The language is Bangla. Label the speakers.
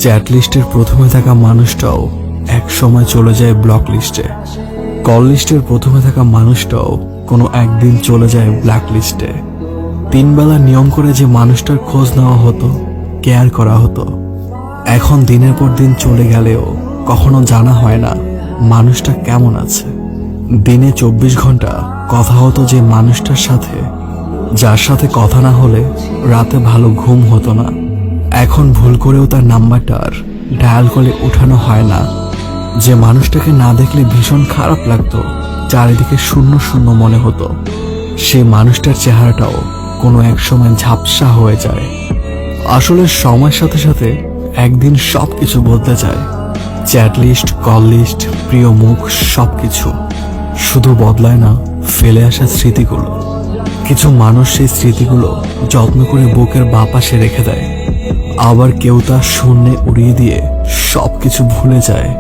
Speaker 1: চ্যাট লিস্টের প্রথমে থাকা মানুষটাও এক সময় চলে যায় ব্লক লিস্টে। কল লিস্টের প্রথমে থাকা মানুষটাও কোনো একদিন চলে যায় ব্ল্যাক লিস্টে। 3 বেলা নিয়ম করে যে মানুষটার খোঁজ নেওয়া হতো, কেয়ার করা হতো, এখন দিনের পর দিন চলে গেলেও কখনো জানা হয় না মানুষটা কেমন আছে। দিনে 24 ঘন্টা কথা হতো যে মানুষটার সাথে, যার সাথে কথা না হলে রাতে ভালো ঘুম হতো না। এখন ভুল করেও তার নাম্বারটা আর ডায়াল করে ওঠানো হয় না। যে মানুষটাকে না দেখলে ভীষণ খারাপ লাগতো, চারিদিকে শূন্য শূন্য মনে হতো, সেই মানুষটার চেহারাটাও কোনো এক সময় ঝাপসা হয়ে যায়। আসলে সময়ের সাথে সাথে একদিন সবকিছু বদলে যায়। চ্যাট লিস্ট, কল লিস্ট, প্রিয় মুখ, সবকিছু। শুধু বদলায় না ফেলে আসা স্মৃতিগুলো। কিছু মানুষ সেই স্মৃতিগুলো যত্ন করে বুকের বাঁ পাশে রেখে দেয়, আবার কেউ তা শূন্যে উড়িয়ে দিয়ে সবকিছু ভুলে যায়।